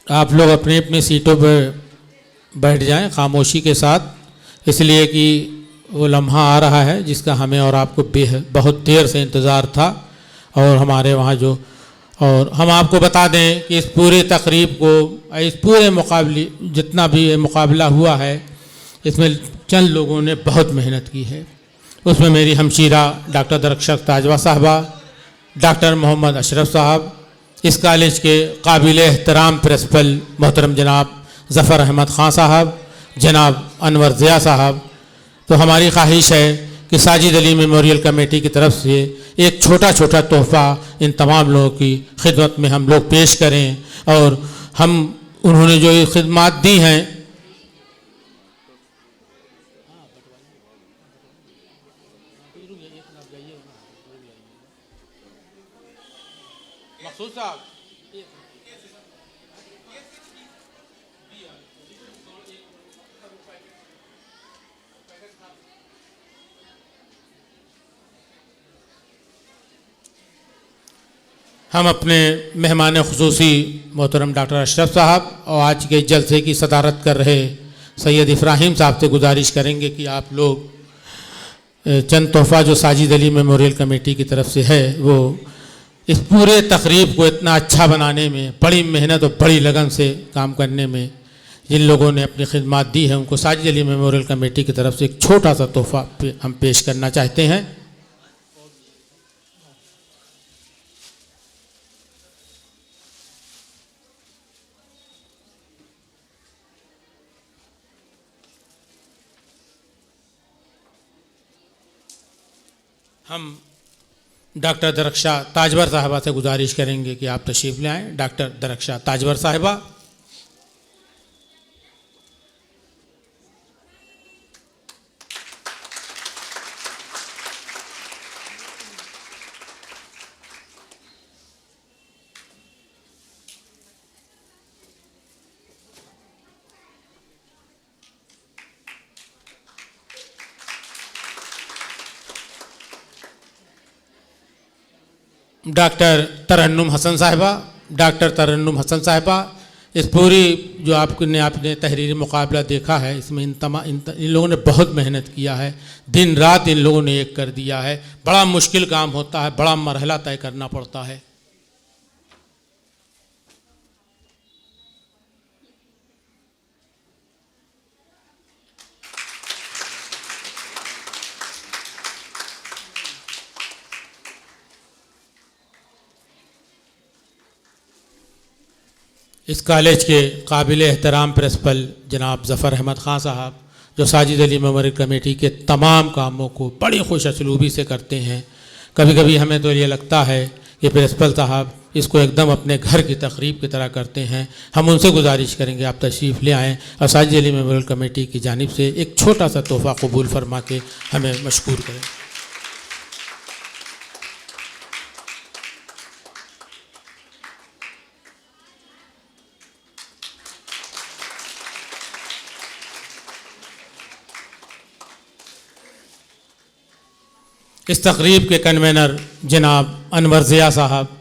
आप लोग अपनी अपनी सीटों पर बैठ जाएं खामोशी के साथ, इसलिए कि वो लम्हा आ रहा है जिसका हमें और आपको बहुत देर से इंतज़ार था। और हमारे वहाँ और हम आपको बता दें कि इस पूरे तकरीब को, इस पूरे मुकाबले जितना भी ये मुकाबला हुआ है, इसमें चंद लोगों ने बहुत मेहनत की है। उसमें मेरी हमशीरा डॉक्टर दरख्शात ताजवा साहबा, डॉक्टर मोहम्मद अशरफ साहब, इस कॉलेज के काबिल एहतराम प्रिंसिपल मोहतरम जनाब ज़फ़र अहमद ख़ान साहब, जनाब अनवर ज़िया साहब। तो हमारी ख्वाहिश है कि साजिद अली मेमोरियल कमेटी की तरफ से एक छोटा छोटा तोहफ़ा इन तमाम लोगों की खिदमत में हम लोग पेश करें। और हम उन्होंने जो ये खिदमत दी हैं, हम अपने मेहमान खुसूसी मोहतरम डॉक्टर अशरफ साहब और आज के जलसे की सदारत कर रहे सैयद इब्राहिम साहब से गुजारिश करेंगे कि आप लोग चंद तोहफ़ा जो साजिद अली मेमोरियल कमेटी की तरफ से है, वो इस पूरे तकरीब को इतना अच्छा बनाने में, बड़ी मेहनत और बड़ी लगन से काम करने में जिन लोगों ने अपनी खिदमत दी है, उनको साजिद अली मेमोरियल कमेटी की तरफ से एक छोटा सा तोहफ़ा हम पेश करना चाहते हैं। हम डॉक्टर दरख्शात ताजवर साहिबा से गुजारिश करेंगे कि आप तशरीफ़ ले आएँ। डॉक्टर दरख्शात ताजवर साहिबा। डॉक्टर तरन्नुम हसन साहिबा। डॉक्टर तरन्नुम हसन साहिबा, इस पूरी जो आपने तहरीरी मुकाबला देखा है, इसमें इन लोगों ने बहुत मेहनत किया है। दिन रात इन लोगों ने एक कर दिया है। बड़ा मुश्किल काम होता है, बड़ा मरहला तय करना पड़ता है। इस कॉलेज के काबिल एहतराम प्रिंसिपल जनाब ज़फ़र अहमद ख़ान साहब, जो साजिद अली मेमोरियल कमेटी के तमाम कामों को बड़ी खुश असलूबी से करते हैं। कभी कभी हमें तो ये लगता है कि प्रिंसिपल साहब इसको एकदम अपने घर की तकरीब की तरह करते हैं। हम उनसे गुजारिश करेंगे आप तशरीफ़ ले आएँ और साजिद अली मेमोरियल कमेटी की जानिब से एक छोटा सा तोहफ़ा कबूल फरमा के हमें मशकूर करें। इस तकरीब के कन्वेनर जनाब अनवर ज़िया साहब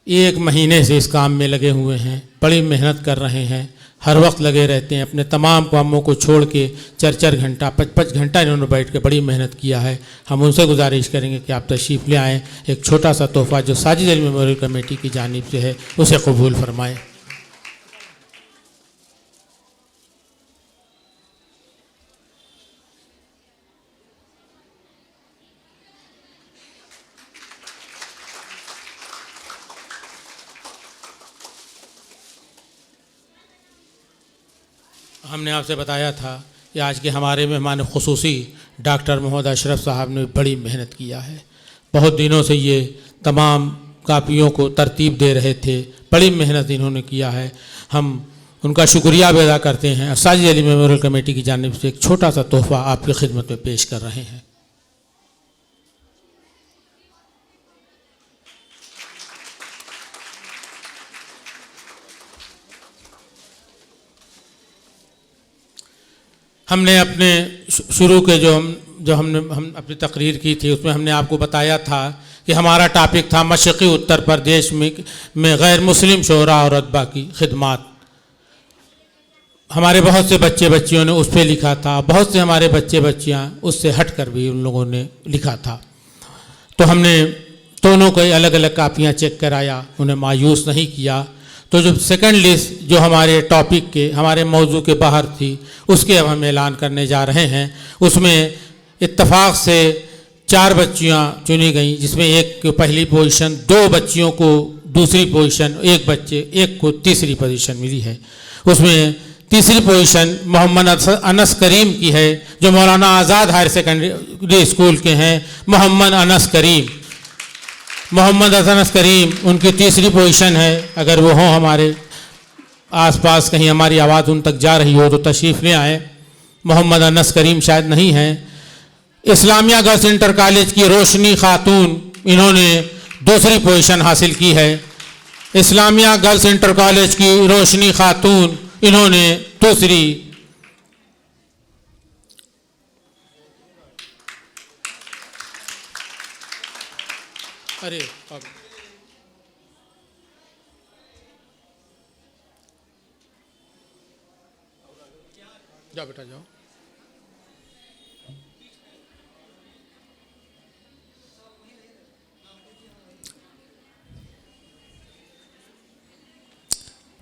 1 महीने से इस काम में लगे हुए हैं, बड़ी मेहनत कर रहे हैं, हर वक्त लगे रहते हैं। अपने तमाम कामों को छोड़ के 4-4 घंटा 5-5 घंटा इन्होंने बैठ के बड़ी मेहनत किया है। हम उनसे गुजारिश करेंगे कि आप तशरीफ़ ले आएँ, एक छोटा सा तोहफ़ा जो साजिद अली मेमोरियल कमेटी की जानिब से है उसे कबूल फरमाएँ। हमने आपसे बताया था कि आज के हमारे मेहमान खुसूसी डॉक्टर मोहम्मद अशरफ साहब ने बड़ी मेहनत किया है। बहुत दिनों से ये तमाम कापियों को तरतीब दे रहे थे, बड़ी मेहनत इन्होंने किया है। हम उनका शुक्रिया भी अदा करते हैं। साजिद अली मेमोरियल कमेटी की जानिब से एक छोटा सा तोहफ़ा आपकी खिदमत में पेश कर रहे हैं। हमने अपने शुरू के जो हम अपनी तकरीर की थी, उसमें हमने आपको बताया था कि हमारा टॉपिक था मशरक़ी उत्तर प्रदेश में गैर मुस्लिम शोरा और अतबा की खिदमत। हमारे बहुत से बच्चे बच्चियों ने उस पर लिखा था, बहुत से हमारे बच्चे बच्चियाँ उससे हट कर भी उन लोगों ने लिखा था। तो हमने दोनों को अलग अलग कापियाँ चेक कराया, उन्हें मायूस नहीं किया। तो जो सेकंड लिस्ट जो हमारे टॉपिक के, हमारे मौजू के बाहर थी, उसके अब हम ऐलान करने जा रहे हैं। उसमें इत्तेफाक से 4 बच्चियाँ चुनी गईं, जिसमें एक को पहली पोजीशन, 2 बच्चियों को दूसरी पोजीशन, एक को तीसरी पोजीशन मिली है। उसमें तीसरी पोजीशन मोहम्मद अनस करीम की है, जो मौलाना आज़ाद हायर सेकेंडरी स्कूल के हैं। मोहम्मद अनस करीम उनकी तीसरी पोजीशन है। अगर वो हों हमारे आसपास, कहीं हमारी आवाज़ उन तक जा रही हो तो तशरीफ़ ले आएँ। मोहम्मद अनस करीम शायद नहीं हैं। इस्लामिया गर्ल्स इंटर कॉलेज की रोशनी खातून, इन्होंने दूसरी पोजीशन हासिल की है। इस्लामिया गर्ल्स इंटर कॉलेज की रोशनी खातून, इन्होंने दूसरी। अरे जाओ बेटा जाओ।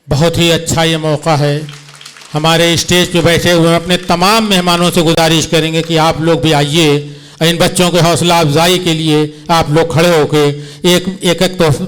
बहुत ही अच्छा ये मौका है। हमारे स्टेज पे बैठे हुए अपने तमाम मेहमानों से गुजारिश करेंगे कि आप लोग भी आइए। इन बच्चों के हौसला अफजाई के लिए आप लोग खड़े होकर एक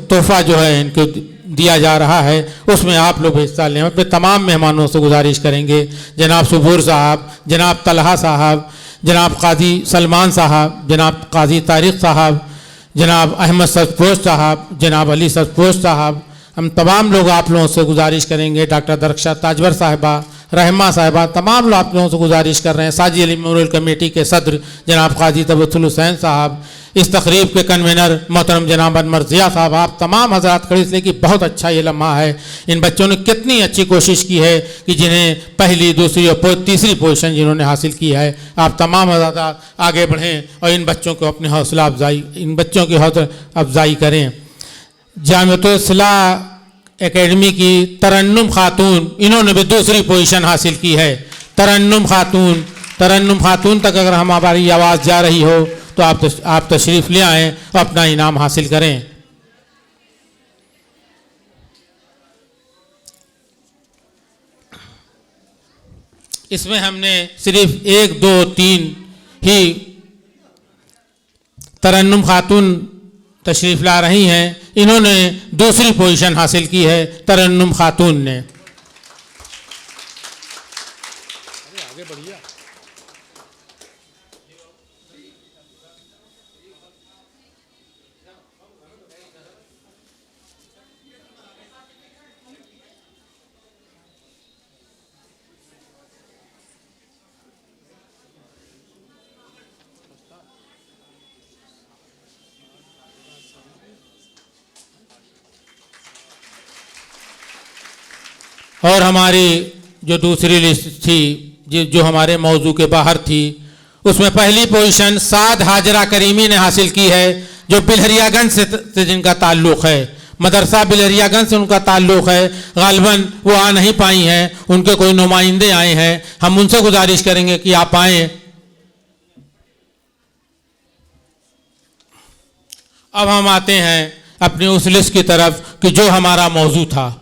तोहफा जो है इनको दिया जा रहा है, उसमें आप लोग हिस्सा लें। अपने तमाम मेहमानों से गुजारिश करेंगे, जनाब सुबूर साहब, जनाब तलहा साहब, जनाब काजी सलमान साहब, जनाब काजी तारिक साहब, जनाब अहमद सरफरोश साहब, जनाब अली सरफरोश साहब, हम तमाम लोग आप लोगों से गुजारिश करेंगे। डॉक्टर दरख्शा ताजवर साहिबा, रहमा साहिबा, तमाम लोग आप लोगों से गुजारिश कर रहे हैं। साजी अली मेमोरियल कमेटी के सदर जनाब काजी तबस्सुल हुसैन साहब, इस तकरीब के कन्वीनर मोहतरम जनाब अनवर ज़िया साहब, आप तमाम हजरात खड़े, इसलिए कि बहुत अच्छा ये लम्हा है। इन बच्चों ने कितनी अच्छी कोशिश की है कि जिन्हें पहली, दूसरी और तीसरी पोजीशन जिन्होंने हासिल की है। आप तमाम हजरात आगे बढ़ें और इन बच्चों को अपने हौसला अफजाई करें। जामिअतुल इस्लाह एकेडमी की तरन्नुम खातून, इन्होंने भी दूसरी पोजीशन हासिल की है। तरन्नुम खातून तक अगर हमारी आवाज़ जा रही हो तो आप तशरीफ़ ले आएँ और अपना इनाम हासिल करें। इसमें हमने सिर्फ 1, 2, 3 ही तरन्नुम खातून तशरीफ़ ला रही हैं। इन्होंने दूसरी पोजीशन हासिल की है, तरन्नुम खातून ने। आगे बढ़िया। और हमारी जो दूसरी लिस्ट थी, जो हमारे मौजू के बाहर थी, उसमें पहली पोजीशन साद हाजरा करीमी ने हासिल की है, जो बिलहरियागंज से जिनका ताल्लुक़ है। मदरसा बिलहरियागंज से उनका ताल्लुक़ है। गालिबन वो आ नहीं पाई हैं, उनके कोई नुमाइंदे आए हैं। हम उनसे गुजारिश करेंगे कि आप आएँ। अब हम आते हैं अपनी उस लिस्ट की तरफ कि जो हमारा मौजू था।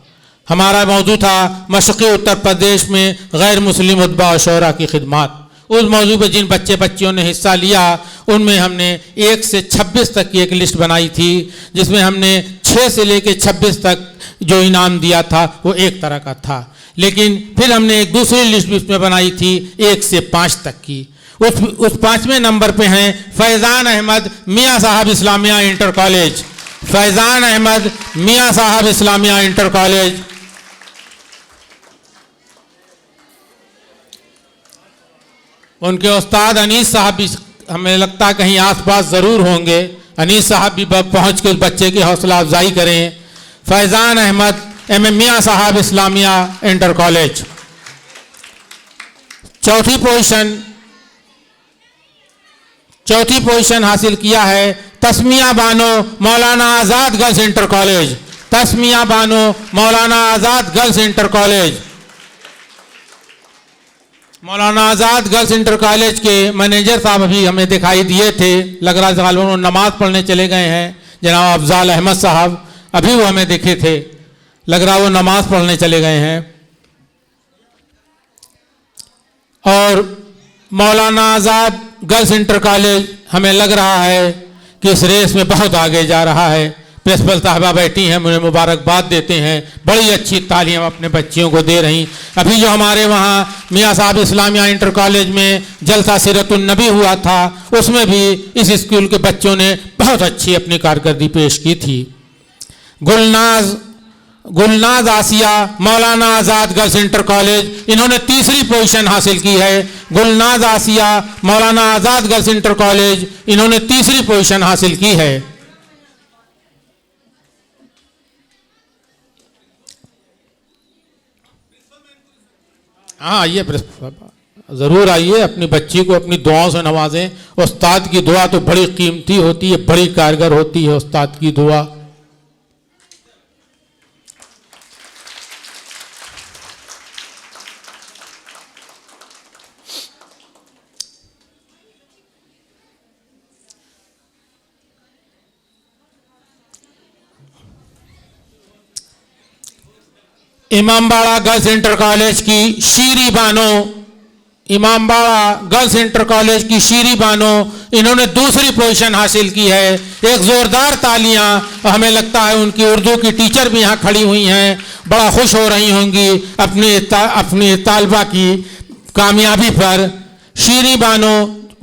हमारा मौजू था मशरक़ी उत्तर प्रदेश में गैर मुस्लिम उतबा और शोरा की खिदमत। उस मौजू पर जिन बच्चे बच्चियों ने हिस्सा लिया, उनमें हमने 1 से 26 तक की एक लिस्ट बनाई थी, जिसमें हमने 6 से लेकर 26 तक जो इनाम दिया था वो एक तरह का था। लेकिन फिर हमने एक दूसरी लिस्ट भी उसमें बनाई थी 1 से 5 तक की। उस 5वें नंबर पे हैं फैज़ान अहमद मियाँ साहब इस्लामिया इंटर कॉलेज। फैज़ान अहमद मियाँ साहब इस्लामिया इंटर कॉलेज। उनके उस्ताद अनीस साहब भी हमें लगता है कहीं आसपास ज़रूर होंगे। अनीस साहब भी पहुँच के उस बच्चे की हौसला अफजाई करें। Faizan Ahmad M Miyan Sahab Islamia inter college. चौथी पोजीशन हासिल किया है Tasmiya Bano Maulana Azad girls inter college. Tasmiya Bano Maulana Azad girls inter college. Maulana Azad girls inter college के मैनेजर साहब अभी हमें दिखाई दिए थे, लग रहा था वो नमाज पढ़ने चले गए हैं। जनाब अफजाल अहमद साहब अभी वो हमें दिखे थे, लग रहा वो नमाज पढ़ने चले गए हैं। और मौलाना आज़ाद गर्ल्स इंटर कॉलेज हमें लग रहा है कि इस रेस में बहुत आगे जा रहा है। प्रिंसिपल साहबा बैठी हैं, मुझे मुबारकबाद देते हैं, बड़ी अच्छी तालीम अपने बच्चियों को दे रही। अभी जो हमारे वहाँ मियाँ साहब इस्लामिया इंटर कॉलेज में जलसा सीरतुन नबी हुआ था, उसमें भी इस स्कूल के बच्चों ने बहुत अच्छी अपनी कारकर्दगी पेश की थी। गुलनाज आसिया मौलाना आज़ाद गर्ल्स इंटर कॉलेज, इन्होंने तीसरी पोजीशन हासिल की है। गुलनाज आसिया मौलाना आज़ाद गर्ल्स इंटर कॉलेज, इन्होंने तीसरी पोजीशन हासिल की है। हाँ आइए ज़रूर आइए, अपनी बच्ची को अपनी दुआओं से नवाजें। उस्ताद की दुआ तो बड़ी कीमती होती है, बड़ी कारगर होती है उस्ताद की दुआ। इमामबाड़ा गर्ल्स इंटर कॉलेज की Shiri Bano, Imambara girls inter college की शीरी बानो, इन्होंने दूसरी पोजीशन हासिल की है। एक जोरदार तालियां। हमें लगता है उनकी उर्दू की टीचर भी यहाँ खड़ी हुई हैं, बड़ा खुश हो रही होंगी अपनी तालबा की कामयाबी पर। Shiri Bano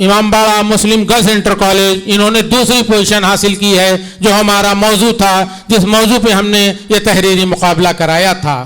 Imambara Muslim girls inter college, इन्होंने दूसरी पोजीशन हासिल की है, जो हमारा मौजू था, जिस मौजू पे हमने ये तहरीरी मुकाबला कराया था।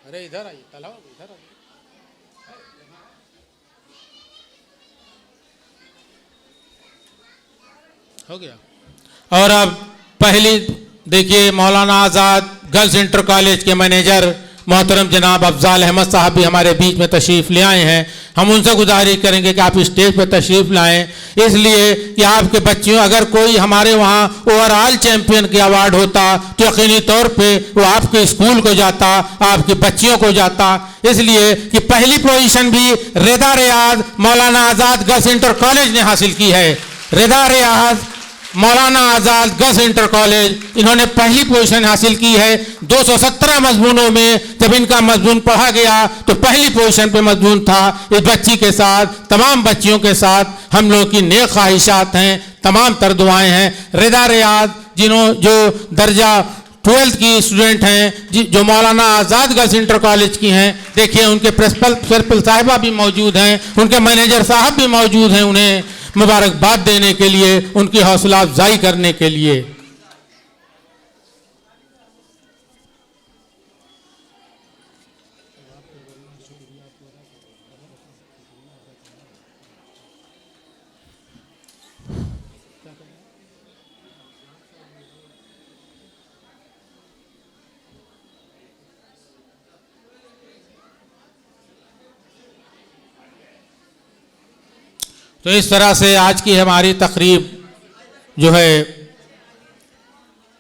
अरे इधर आइए, तलाव इधर आइए। हो गया। और अब पहली देखिए, मौलाना आज़ाद गर्ल्स इंटर कॉलेज के मैनेजर मोहतरम जनाब अफजाल अहमद साहब भी हमारे बीच में तशरीफ़ ले आए हैं। हम उनसे गुजारिश करेंगे कि आप स्टेज पर तशरीफ़ लाएं, इसलिए कि आपके बच्चियों, अगर कोई हमारे वहाँ ओवरऑल चैंपियन के अवार्ड होता तो यकीनी तौर पे वो आपके स्कूल को जाता, आपकी बच्चियों को जाता। इसलिए कि पहली पोजीशन भी रिदा रियाज मौलाना आज़ाद गर्ल्स इंटर कॉलेज ने हासिल की है। रिदा रियाज मौलाना आज़ाद गर्ल्स इंटर कॉलेज, इन्होंने पहली पोजीशन हासिल की है। 217 मजमूनों में जब इनका मजमून पढ़ा गया तो पहली पोजीशन पे मजमून था। इस बच्ची के साथ, तमाम बच्चियों के साथ हम लोग की नेक ख्वाहिशात हैं, तमाम तर दुआएं हैं। रिदा रियाज जो दर्जा 12th की स्टूडेंट हैं, जो मौलाना आज़ाद गर्ल्स इंटर कॉलेज की हैं, देखिए उनके प्रिंसिपल साहिबा भी मौजूद हैं, उनके मैनेजर साहब भी मौजूद हैं, उन्हें मुबारकबाद देने के लिए, उनकी हौसला अफजाई करने के लिए। तो इस तरह से आज की हमारी तकरीब जो है,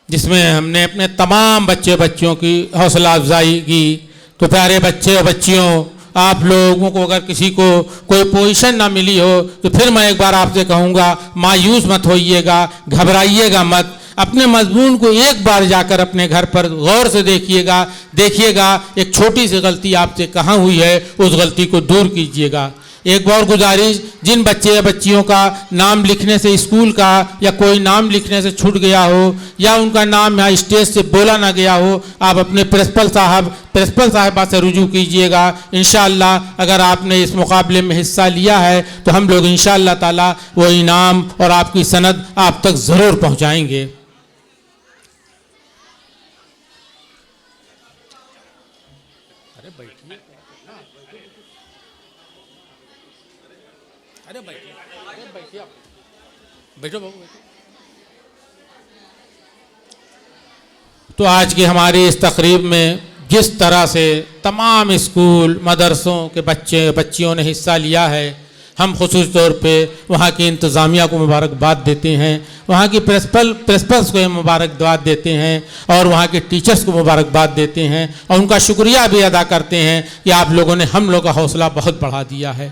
जिसमें हमने अपने तमाम बच्चियों की हौसला अफजाई की। तो प्यारे बच्चे और बच्चियों, आप लोगों को अगर किसी को कोई पोजीशन ना मिली हो तो फिर मैं एक बार आपसे कहूँगा, मायूस मत होइएगा, घबराइएगा मत। अपने मजमून को एक बार जाकर अपने घर पर गौर से देखिएगा एक छोटी सी गलती आपसे कहाँ हुई है, उस गलती को दूर कीजिएगा। एक और गुजारिश, जिन बच्चे या बच्चियों का नाम लिखने से स्कूल का या कोई नाम लिखने से छूट गया हो, या उनका नाम यहाँ स्टेज से बोला ना गया हो, आप अपने प्रिंसिपल साहिबा से रुजू कीजिएगा। इंशाअल्लाह अगर आपने इस मुकाबले में हिस्सा लिया है तो हम लोग इंशाअल्लाह ताला वो इनाम और आपकी सनद आप तक ज़रूर पहुँचाएँगे। अरे बैठिए, अरे बैठिए आप, बैठो बाबू बैठो। तो आज की हमारी इस तकरीब में जिस तरह से तमाम स्कूल मदरसों के बच्चे बच्चियों ने हिस्सा लिया है, हम ख़ुसूस तौर पे वहाँ की इंतज़ामिया को मुबारकबाद देते हैं, वहाँ की प्रिंसिपल्स को मुबारकबाद देते हैं और वहाँ के टीचर्स को मुबारकबाद देते हैं और उनका शुक्रिया भी अदा करते हैं कि आप लोगों ने हम लोग का हौसला बहुत बढ़ा दिया है।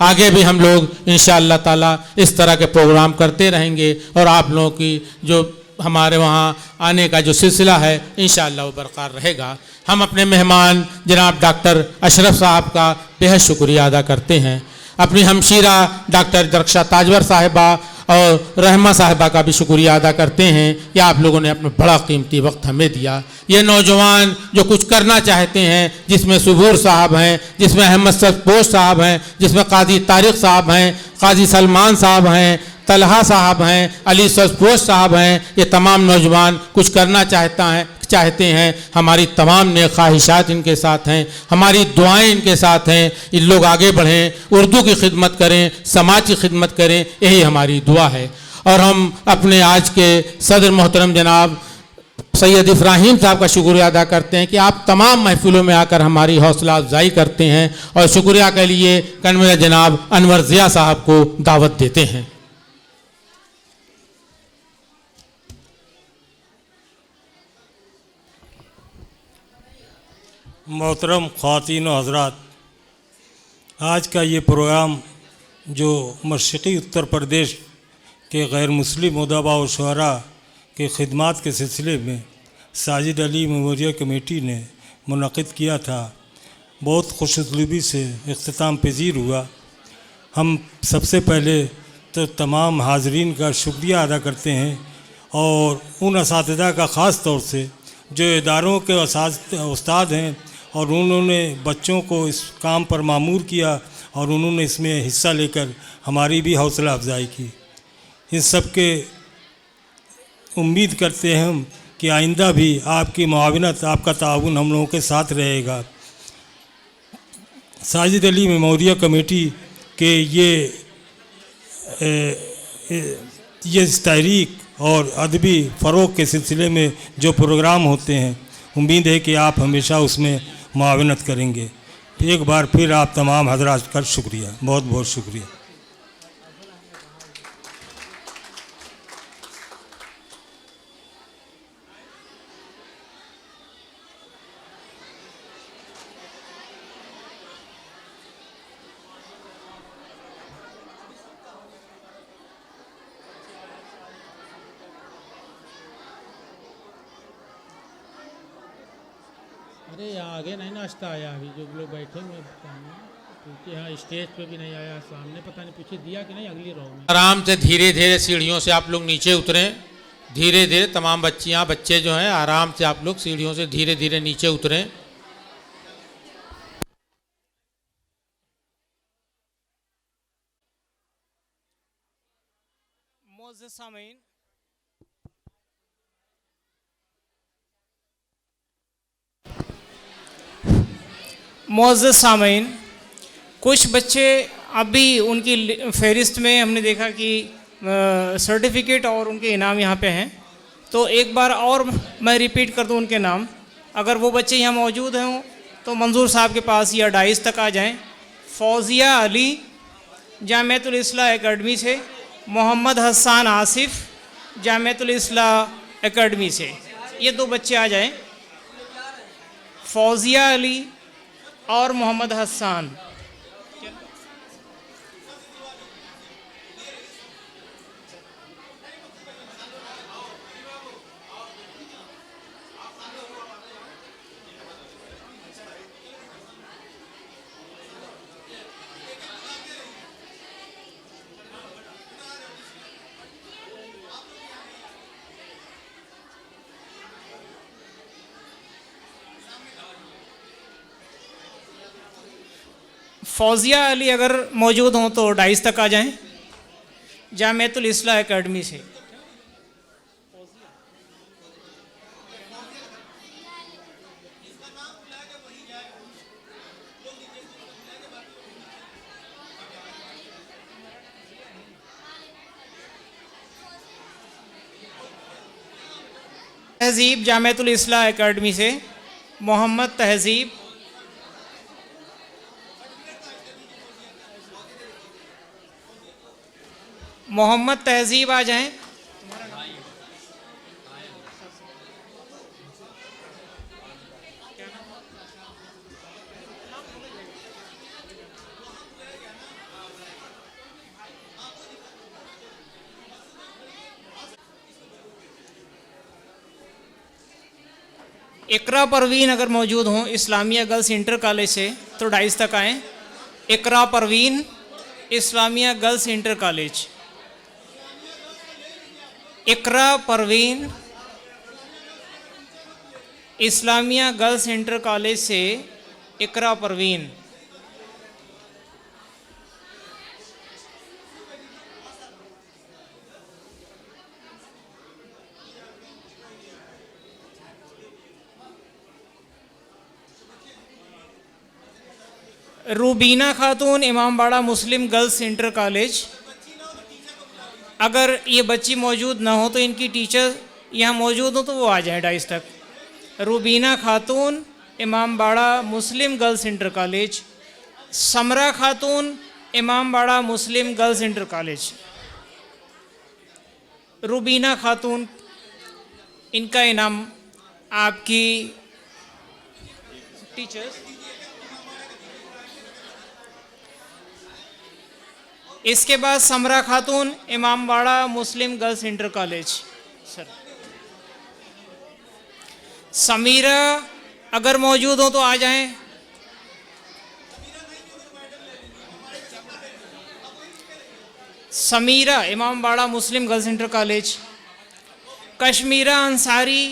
आगे भी हम लोग इंशाअल्लाह ताला इस तरह के प्रोग्राम करते रहेंगे और आप लोगों की जो हमारे वहाँ आने का जो सिलसिला है इंशाअल्लाह वो बरकरार रहेगा। हम अपने मेहमान जनाब डॉक्टर अशरफ साहब का बेहद शुक्रिया अदा करते हैं, अपनी हमशीरा डॉक्टर दरख्शा ताजवर साहिबा और रहमा साहिबा का भी शुक्रिया अदा करते हैं कि आप लोगों ने अपना बड़ा कीमती वक्त हमें दिया। ये नौजवान जो कुछ करना चाहते हैं, जिसमें सुबूर साहब हैं, जिसमें अहमद सरपोश साहब हैं, जिसमें काजी तारिक साहब हैं, काजी सलमान साहब हैं, तलहा साहब हैं, अली सरपोश साहब हैं, ये तमाम नौजवान कुछ करना चाहते हैं। हमारी तमाम नेक ख्वाहिशात इनके साथ हैं, हमारी दुआएं इनके साथ हैं। इन लोग आगे बढ़ें, उर्दू की खिदमत करें, समाज की खिदमत करें, यही हमारी दुआ है। और हम अपने आज के सदर मोहतरम जनाब सैयद इब्राहिम साहब का शुक्रिया अदा करते हैं कि आप तमाम महफिलों में आकर हमारी हौसला अफजाई करते हैं और शुक्रिया के लिए कन्वीनर जनाब अनवर ज़िया साहब को दावत देते हैं। मोहतरम ख़वातीन व हज़रात, आज का ये प्रोग्राम जो मशरक़ी उत्तर प्रदेश के गैर मुस्लिम उदबा और शुअरा के ख़िदमात के सिलसिले में साजिद अली मेमोरियल कमेटी ने मुनक़िद किया था, बहुत खुशउस्लूबी से इख्तिताम पज़ीर हुआ। हम सबसे पहले तो तमाम हाज़रीन का शुक्रिया अदा करते हैं और उन असातिज़ा का ख़ास तौर से जो इदारों के उस्ताद हैं और उन्होंने बच्चों को इस काम पर मामूर किया और उन्होंने इसमें हिस्सा लेकर हमारी भी हौसला अफजाई की। इन सब के उम्मीद करते हैं हम कि आइंदा भी आपकी मुआविनत, आपका ताउन हम लोगों के साथ रहेगा। साजिद अली मेमोरियल कमेटी के ये तहरीक और अदबी फ़रोग़ के सिलसिले में जो प्रोग्राम होते हैं, उम्मीद है कि आप हमेशा उसमें मुआवनत करेंगे। एक बार फिर आप तमाम हज़रात का शुक्रिया, बहुत बहुत शुक्रिया। अरे यहाँ आगे नहीं नाश्ता आया, अभी जो लोग बैठे हुए क्योंकि यहाँ स्टेज पे भी नहीं आया, सामने पता नहीं पीछे दिया कि नहीं अगली रो में। आराम से धीरे धीरे सीढ़ियों से आप लोग नीचे उतरें, धीरे धीरे तमाम बच्चियाँ बच्चे जो हैं आराम से आप लोग सीढ़ियों से धीरे धीरे नीचे उतरें। मुअज़्ज़ज़ सामीन, कुछ बच्चे अभी उनकी फ़हरिस्त में हमने देखा कि सर्टिफ़िकेट और उनके इनाम यहाँ पे हैं, तो एक बार और मैं रिपीट कर दूँ उनके नाम। अगर वो बच्चे यहाँ मौजूद हों तो मंजूर साहब के पास या डाइस तक आ जाएं। फ़ौज़िया अली जामियतुल इस्लाह एकेडमी से, मोहम्मद हसन आसिफ जामियतुल इस्लाह एकेडमी से, ये दो बच्चे आ जाएं। फ़ौज़िया अली और मोहम्मद हसन। फ़ौज़िया अली अगर मौजूद हों तो डाइस तक आ जाएं, जामियतुल इस्लाह एकेडमी से। तहज़ीब जामिअतुल इस्लाह एकेडमी से मोहम्मद तहज़ीब, मोहम्मद तहज़ीब आ जाएं। इकरा परवीन अगर मौजूद हों इस्लामिया गर्ल्स इंटर कॉलेज से तो डाइस तक आएँ। Iqra Parveen Islamia girls inter college, Iqra Parveen Islamia girls inter college से Iqra Parveen. Rubina Khatoon Imambara Muslim girls inter college, अगर ये बच्ची मौजूद ना हो तो इनकी टीचर यहाँ मौजूद हो तो वो आ जाए डाइस तक। Rubina Khatoon Imambara Muslim girls inter college, Samra Khatoon Imambara Muslim girls inter college. Rubina Khatoon, इनका इनाम आपकी टीचर्स। इसके बाद Samra Khatoon Imambara Muslim girls inter college. Sir Samira अगर मौजूद हो तो आ जाएं। Samira Imambara Muslim girls inter college. Kashmira Ansari,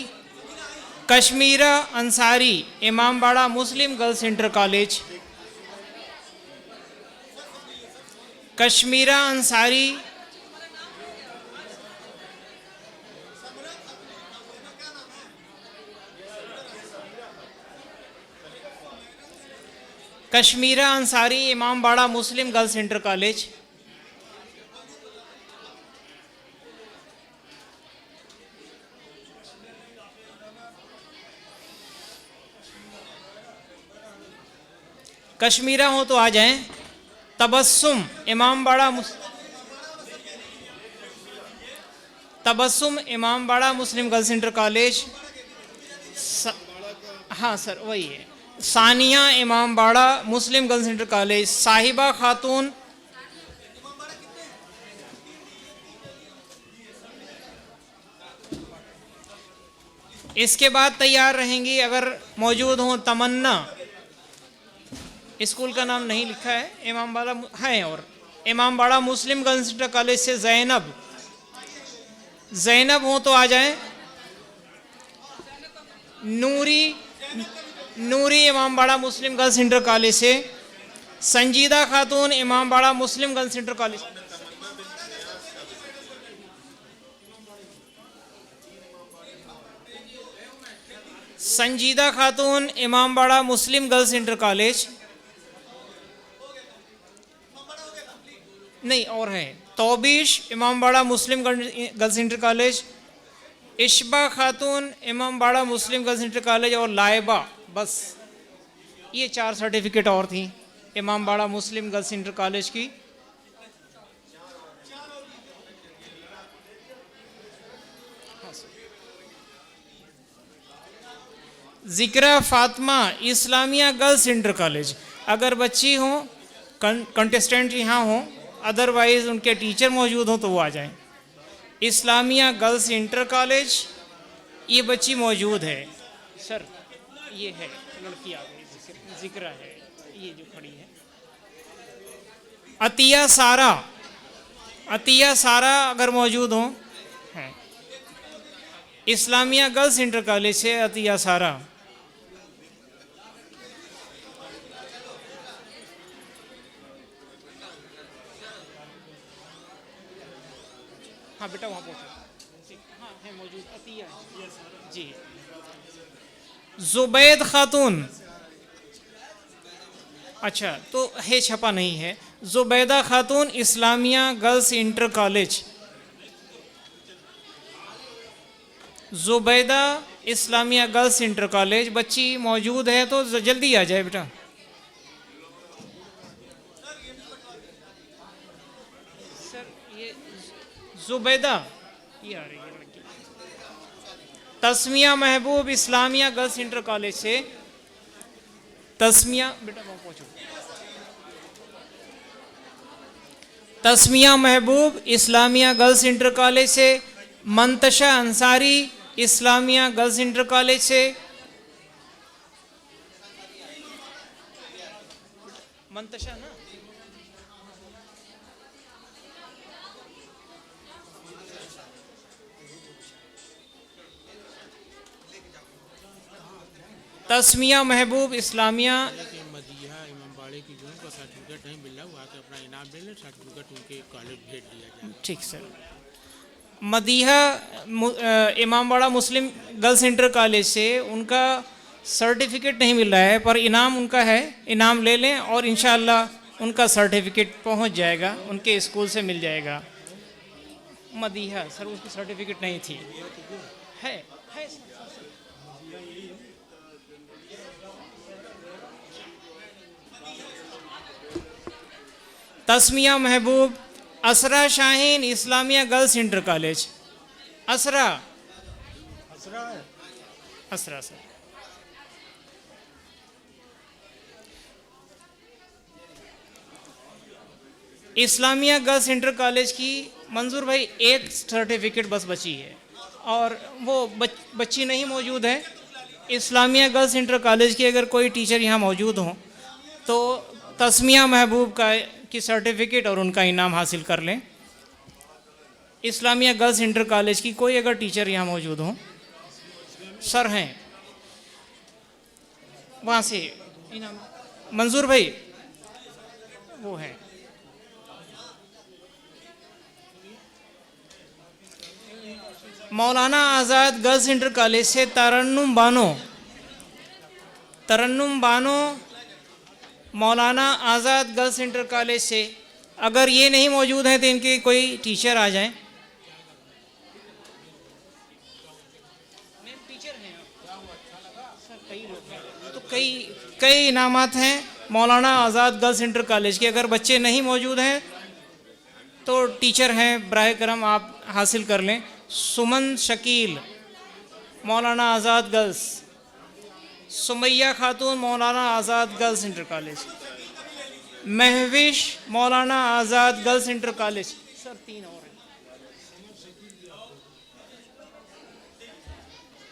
Kashmira Ansari Imambara Muslim girls inter college. Kashmira Ansari, Kashmira Ansari Imambara Muslim girls inter college. Kashmira हो तो आ जाएं। Tabassum Imambara Tabassum Imambara Muslim girls inter college. हाँ सर वही है। Sania Imambara Muslim girls inter college. साहिबा खातून, इसके बाद तैयार रहेंगी अगर मौजूद हों। तमन्ना, स्कूल का नाम नहीं लिखा है, इमामबाड़ा है। और Imambara Muslim girls inter college से ज़ैनब, ज़ैनब हो तो आ जाएं। Noori, Noori Imambara Muslim girls inter college से। Sanjida Khatoon Imambara Muslim girls inter college. Sanjida Khatoon Imambara Muslim girls inter college. नहीं और हैं। Taubish Imambara Muslim girls inter college. Ishba Khatoon Imambara Muslim girls inter college. और लाइबा, बस ये 4 सर्टिफिकेट और थी Imambara Muslim girls inter college की। Zikra Fatima Islamia girls inter college, अगर बच्ची हो कंटेस्टेंट यहाँ हो, अदरवाइज उनके टीचर मौजूद हो तो वो आ जाएं। इस्लामिया गर्ल्स इंटर कॉलेज, ये बच्ची मौजूद है। सर ये है लड़की आ गई, ज़िक्रा है ये जो खड़ी है। अतिया सारा, अतिया सारा अगर मौजूद हो हैं। इस्लामिया गर्ल्स इंटर कॉलेज से अतिया सारा। हाँ बेटा वहाँ पहुँचो। हाँ है मौजूद, अतिया है जी। जुबैद खातून, अच्छा तो है छपा नहीं है। Zubaida Khatoon Islamia girls inter college. Zubaida Islamia girls inter college, बच्ची मौजूद है तो जल्दी आ जाए बेटा। सर ये जुबैदा ये आ रही है लड़की। तस्मिया महबूब इस्लामिया गर्ल्स इंटर कॉलेज से। तस्मिया बेटा वहाँ पहुँचो। तस्मिया महबूब इस्लामिया गर्ल्स इंटर कॉलेज से। Mantasha Ansari Islamia girls inter college से। मंतशा ना, तस्मिया महबूब इस्लामिया। मदीहा इमामबाड़े की जो उनका सर्टिफिकेट नहीं मिल रहा, वो आके अपना इनाम ले लें, सर्टिफिकेट उनके कॉलेज भेज दिया जाए। ठीक sir. Madiha Imambara Muslim girls inter college से उनका सर्टिफिकेट नहीं मिल रहा है, पर इनाम उनका है, इनाम ले लें और इंशाअल्लाह उनका सर्टिफिकेट पहुंच जाएगा, उनके स्कूल से मिल जाएगा। मदीहा सर उसकी सर्टिफिकेट नहीं थी, है Tasmiya Mehboob Asra Shaheen Islamia girls inter college. Asra Asra sir. Islamia girls inter college की मंजूर भाई एक सर्टिफिकेट बस बची है और वो बच्ची नहीं मौजूद है। इस्लामिया गर्ल्स इंटर कॉलेज की अगर कोई टीचर यहाँ मौजूद हो तो तस्मिया महबूब की सर्टिफिकेट और उनका इनाम हासिल कर लें। इस्लामिया गर्ल्स इंटर कॉलेज की कोई अगर टीचर यहाँ मौजूद हो, सर हैं वहाँ से इनाम। मंजूर भाई वो है। मौलाना आज़ाद गर्ल्स इंटर कॉलेज से तरन्नुम Bano Maulana Azad girls inter college से। अगर ये नहीं मौजूद हैं तो इनके कोई टीचर आ जाएं। टीचर हैं सर, कई लोग हैं तो कई इनामात हैं मौलाना आज़ाद गर्ल्स इंटर कॉलेज के। अगर बच्चे नहीं मौजूद हैं तो टीचर हैं, बराए करम आप हासिल कर लें। सुमन शकील मौलाना Azad girls. Sumaiya Khatoon Maulana Azad girls inter college. Mahvish Maulana Azad girls inter college. Sir 3 और हैं।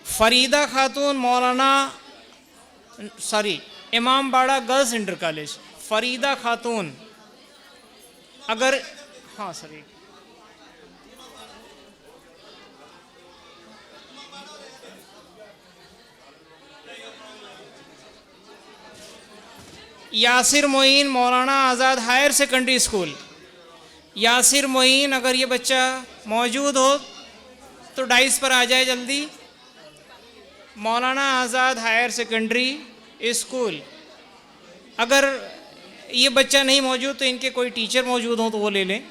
Farida Khatoon Maulana Imambara girls inter college. Farida Khatoon अगर हाँ सर एक Yasir Moin Maulana Azad higher secondary school. Yasir Moin अगर ये बच्चा मौजूद हो तो डाइस पर आ जाए जल्दी। मौलाना आज़ाद हायर सेकेंडरी स्कूल। अगर ये बच्चा नहीं मौजूद तो इनके कोई टीचर मौजूद हो तो वो ले लें।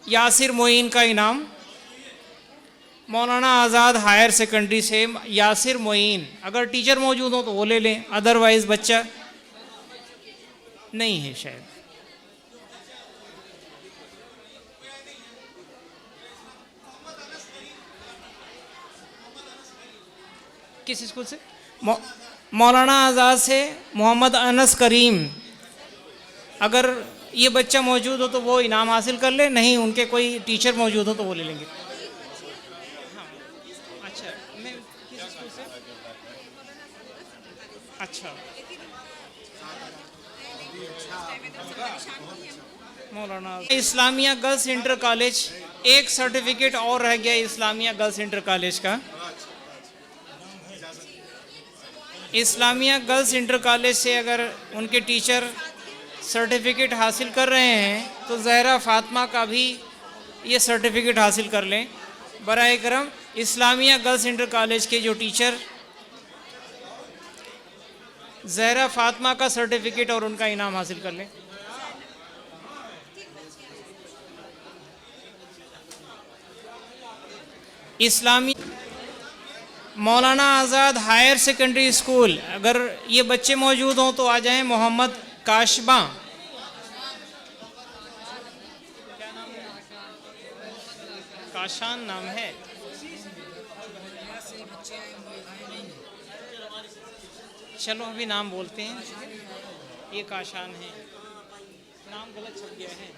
यासिर मोइन का इनाम मौलाना आज़ाद हायर सेकेंडरी से यासिर मोइन। अगर टीचर मौजूद हो तो वो ले लें, अदरवाइज़ बच्चा नहीं है शायद। किस स्कूल से? मौलाना आज़ाद से मोहम्मद अनस करीम। अगर ये बच्चा मौजूद हो तो वो इनाम हासिल कर ले, नहीं उनके कोई टीचर मौजूद हो तो वो ले लेंगे। हाँ अच्छा, मैं किस स्कूल से? अच्छा मौलाना इस्लामिया गर्ल्स इंटर कॉलेज। एक सर्टिफिकेट और रह गया इस्लामिया गर्ल्स इंटर कॉलेज का। इस्लामिया गर्ल्स इंटर कॉलेज से अगर उनके टीचर सर्टिफिकेट हासिल कर रहे हैं तो ज़हरा फ़ातिमा का भी ये सर्टिफिकेट हासिल कर लें। बराए करम इस्लामिया गर्ल्स इंटर कॉलेज के जो टीचर ज़हरा फ़ातिमा का सर्टिफिकेट और उनका इनाम हासिल कर लें। इस्लामी मौलाना आज़ाद हायर सेकेंडरी स्कूल, अगर ये बच्चे मौजूद हों तो आ जाएं। मोहम्मद काशबा, काशान नाम है। चलो अभी नाम बोलते हैं, ये काशान है, नाम गलत छप गया है।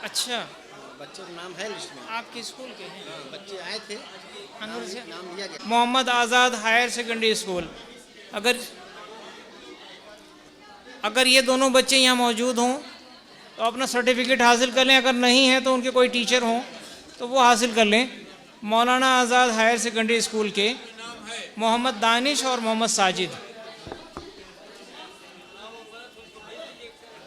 अच्छा, बच्चों का नाम है लिस्ट में। आपके स्कूल के हैं? बच्चे आए थे, अंदर से नाम लिया गया। मोहम्मद आज़ाद हायर सेकेंडरी स्कूल, अगर ये दोनों बच्चे यहाँ मौजूद हों तो अपना सर्टिफिकेट हासिल कर लें, अगर नहीं है तो उनके कोई टीचर हों तो वो हासिल कर लें। मौलाना आज़ाद हायर सेकेंडरी स्कूल के मोहम्मद दानिश और मोहम्मद साजिद।